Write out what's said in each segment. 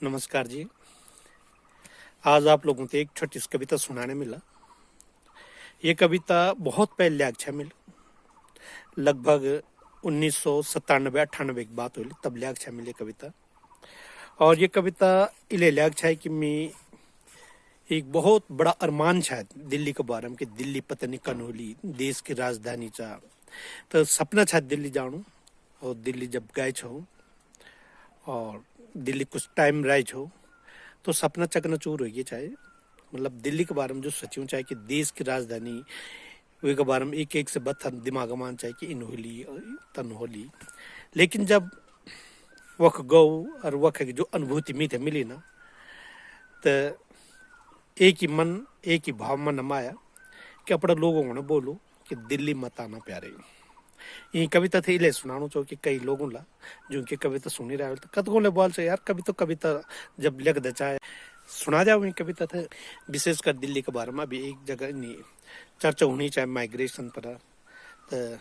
नमस्कार जी। आज आप लोगों को एक छोटी सी कविता सुनाने मिला। ये कविता बहुत पहले अच्छा मिल, लगभग 1997-98 की बात हुई तब लिया अच्छा मिले कविता। और ये कविता इले लिया अच्छा है कि मैं एक बहुत बड़ा अरमान शायद दिल्ली के बारे में कि दिल्ली पता नहीं कन होली देश की राजधानी चा, तो सपना शायद दिल्ली जाऊं। और दिल्ली जब गए छो और दिल्ली कुछ टाइम रहे छो तो सपना चकनाचूर हो गया चाहे, मतलब दिल्ली के बारे में जो सचिव चाहे कि देश की राजधानी वे के बारे में एक एक से बथन दिमाग मान चाहे कि इन होली तन होली। लेकिन जब वख गौ और वख की जो अनुभूति मी थे मिली ना, तो एक ही मन एक ही भाव मन में आया कि अपने लोगों को ना बोलो कि दिल्ली मत आना प्यारे। ये कविता थे इले सुनानो चाहो कि कई लोगों ला जो उनकी कविता सुनी रहा तो कतगों ले बोल से यार कविता जब लिख दे चाहे सुना जाओ। ये कविता थे विशेषकर दिल्ली के बारे में अभी एक जगह नहीं चर्चा होनी चाहे माइग्रेशन पर, तो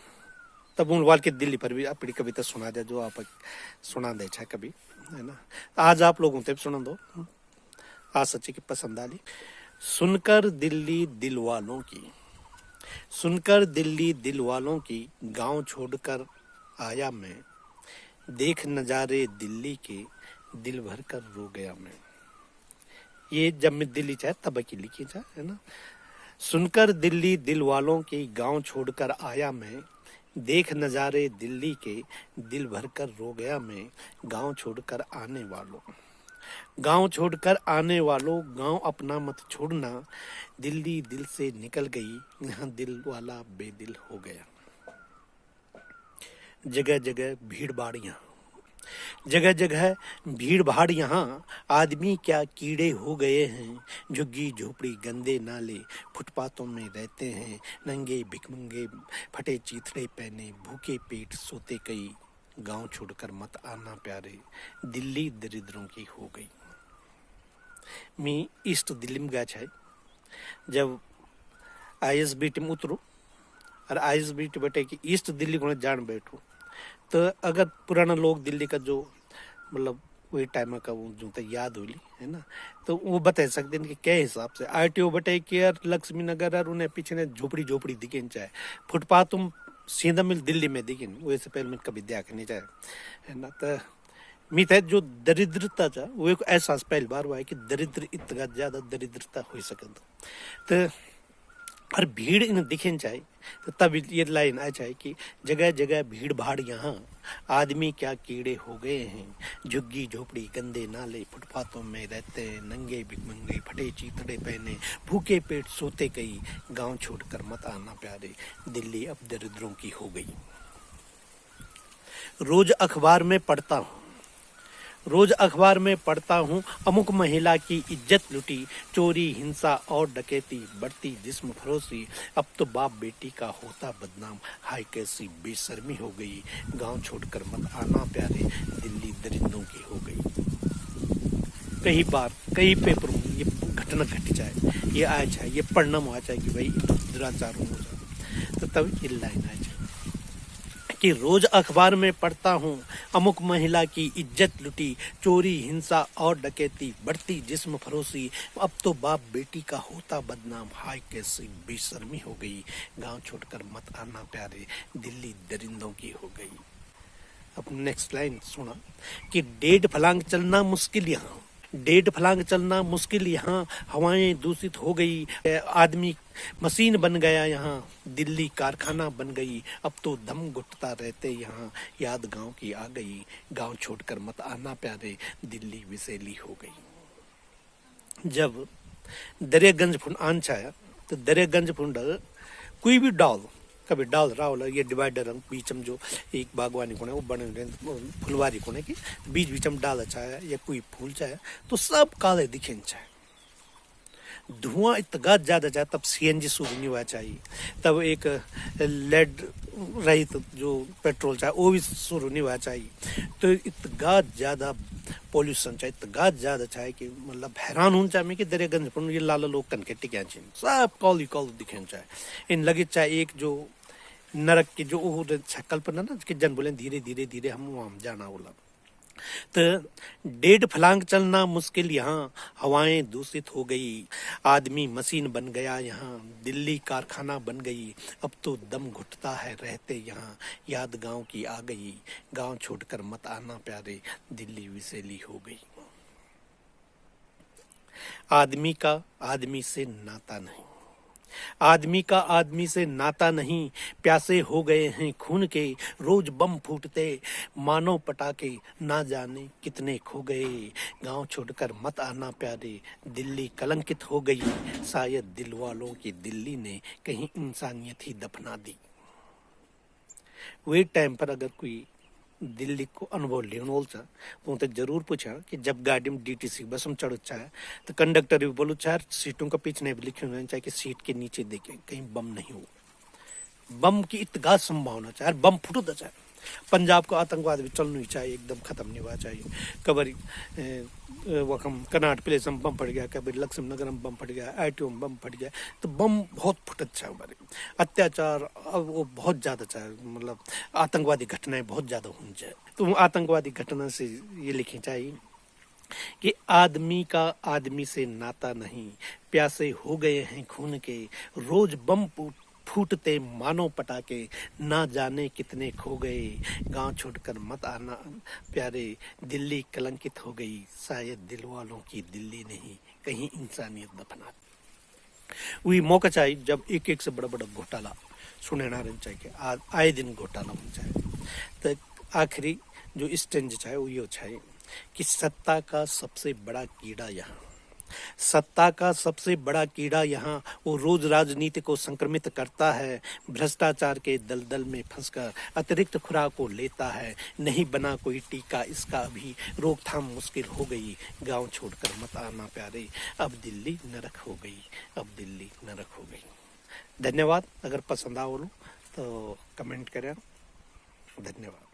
तब उन वाल के दिल्ली पर भी अपनी कविता सुना दे जो आप सुना दे चाहे कभी, है ना। आज आप लोगों से सुना दो, आज सच्ची की पसंद आली। सुनकर दिल्ली दिल वालों की, सुनकर दिल्ली दिल वालों की, गांव छोड़कर आया मैं, देख नजारे दिल्ली के, दिल भर कर रो गया मैं। ये जब मैं दिल्ली चाहे तब की लिखी चाहे, है ना। सुनकर दिल्ली दिल वालों की, गांव छोड़कर आया मैं, देख नजारे दिल्ली के, दिल भर कर रो गया मैं। गांव छोड़कर आने वालों, गांव छोड़कर आने वालों, गांव अपना मत छोड़ना, दिल्ली दिल से निकल गई, यहाँ दिल वाला बेदिल हो गया। जगह जगह भीड़ भाड़ यहाँ, जगह जगह भीड़ भाड़ यहाँ, आदमी क्या कीड़े हो गए हैं। झुग्गी झोपड़ी गंदे नाले, फुटपाथों में रहते हैं नंगे भिखमंगे, फटे चीथड़े पहने भूखे पेट सोते कई। गांव छोड़कर मत आना प्यारे, दिल्ली दरिद्रों की हो गई। मैं ईस्ट दिल्ली में गया है, जब ISBT में उतरू और ISBT बैठे कि ईस्ट दिल्ली को जान बैठू, तो अगर पुराना लोग दिल्ली का जो मतलब वही टाइम का वो जो याद होली, है ना, तो वो बता सकते हैं कि क्या हिसाब से RTO बटे कि यार लक्ष्मी नगर और उन्हें पीछे ने झोपड़ी झोपड़ी दिखे चाहे फुटपाथ तुम सीधा मिल दिल्ली में दिखे वैसे पहले मैं कभी देख नहीं चाहे, है ना। तो मित जो दरिद्रता था वो एक एहसास पहली बार हुआ है कि दरिद्र इतना ज्यादा दरिद्रता हो सके। तो और भीड़ इन दिखे चाहे तो तब ये लाइन आ जाए कि जगह जगह भीड़ भाड़ यहाँ, आदमी क्या कीड़े हो गए हैं। झुग्गी झोपड़ी गंदे नाले, फुटपाथों में रहते हैं नंगे भिखमंगे, फटे चीथड़े पहने भूखे पेट सोते कई। गांव छोड़कर मत आना प्यारे, दिल्ली अब दरिद्रों की हो गई। रोज अखबार में पढ़ता हूँ, रोज अखबार में पढ़ता हूँ, अमुक महिला की इज्जत लुटी, चोरी हिंसा और डकैती बढ़ती जिस्म फरोशी। अब तो बाप बेटी का होता बदनाम, हाय कैसी बेशर्मी हो गई। गांव छोड़कर मत आना प्यारे, दिल्ली दरिंदों की हो गई। कई बार कई पेपरों में ये घटना घट जाए, ये आ जाए, ये पढ़ना आ जाए कि भाई दुराचार हो जाए, तो तब ये लाइन आ जाए कि रोज अखबार में पढ़ता हूँ, अमुक महिला की इज्जत लुटी, चोरी हिंसा और डकैती बढ़ती जिस्म फरोशी। अब तो बाप बेटी का होता बदनाम, हाय कैसी बेशर्मी हो गई। गांव छोड़कर मत आना प्यारे, दिल्ली दरिंदों की हो गई। अब नेक्स्ट लाइन सुना कि 1.5 फलांग चलना मुश्किल यहाँ, 1.5 फलांग चलना मुश्किल यहाँ, हवाएं दूषित हो गई, आदमी मशीन बन गया यहाँ, दिल्ली कारखाना बन गई। अब तो दम घुटता रहते यहाँ, याद गांव की आ गई। गांव छोड़कर मत आना प्यारे, दिल्ली विषैली हो गई। जब दरियागंज फुंड आन छाया तो दरियागंज फुंड कोई भी डाल कभी डाल रहा होला, ये डिवाइडर बीच में जो एक बागवानी कोने वो बने हुए फुलवारी कोने की बीच बीच में डाल चाहे या कोई फूल चाहे तो सब काले दिखे चाहे। धुआं इतना ज्यादा चाहे तब CNG शुरू नहीं हुआ चाहिए, तब एक लेड रहित जो पेट्रोल चाहे वो भी शुरू नहीं हुआ चाहिए। तो इतना ज्यादा पॉल्यूशन चाहे इतना ज्यादा चाहे कि मतलब हैरान होना चाहिए कि दरियागंज पर ये लाल लोग कनके टिके सब कॉल दिखे चाहे इन लगे चाहे एक जो नरक की जो कल्पना ना कि जन बोले धीरे धीरे धीरे हम वहां जाना बोला। तो 1.5 फलांग चलना मुश्किल यहाँ, हवाएं दूषित हो गई, आदमी मशीन बन गया यहाँ, दिल्ली कारखाना बन गई, अब तो दम घुटता है रहते यहाँ, याद गांव की आ गई, गांव छोड़कर मत आना प्यारे, दिल्ली विषैली हो गई। आदमी का आदमी से नाता नहीं, आदमी का आदमी से नाता नहीं, प्यासे हो गए हैं खून के, रोज बम फूटते मानो पटाखे, ना जाने कितने खो गए, गांव छोड़कर मत आना प्यारे, दिल्ली कलंकित हो गई, शायद दिल वालों की दिल्ली ने कहीं इंसानियत ही दफना दी। वे टाइम पर अगर कोई दिल्ली को अनुभव लेने वाला तो तक जरूर पूछा कि जब गाड़ी में डीटीसी बस में चढ़ो चाहे तो कंडक्टर भी बोलो चाहे सीटों का पीछे नहीं भी लिखे होना चाहिए कि सीट के नीचे देखे कहीं बम नहीं हो, बम की इतनी संभावना चाहे बम फुटो तो चाहे पंजाब को आतंकवाद भी चलना ही चाहिए, एकदम खत्म नहीं हुआ चाहिए। कबर वखम कनाट प्लेस में बम फट गया, कभी लक्ष्मी नगर में बम फट गया, ITO में बम फट गया, तो बम बहुत फुटत चाहे हमारे अत्याचार अब वो बहुत ज़्यादा चाहे, मतलब आतंकवादी घटनाएं बहुत ज़्यादा होनी चाहिए। तो आतंकवादी घटना से ये लिखनी चाहिए कि आदमी का आदमी से नाता नहीं, प्यासे हो गए हैं खून के, रोज बम फूटते मानो पटाखे, ना जाने कितने खो गए, गांव छोड़कर मत आना प्यारे, दिल्ली कलंकित हो गई, शायद दिल वालों की दिल्ली नहीं कहीं इंसानियत दफना। वही मौका चाहिए जब एक एक से बड़ा बड़ा घोटाला सुने ना रहना चाहिए, आए दिन घोटाला होना चाहिए। तो आखिरी जो स्टेंज चाहे वो ये चाहिए कि सत्ता का सबसे बड़ा कीड़ा यहाँ, सत्ता का सबसे बड़ा कीड़ा यहाँ वो रोज राजनीति को संक्रमित करता है, भ्रष्टाचार के दलदल में फंसकर अतिरिक्त खुराक को लेता है, नहीं बना कोई टीका इसका अभी, रोकथाम मुश्किल हो गई, गांव छोड़कर मत आना प्यारे, अब दिल्ली नरक हो गई, अब दिल्ली नरक हो गई। धन्यवाद। अगर पसंद आओ तो कमेंट करें। धन्यवाद।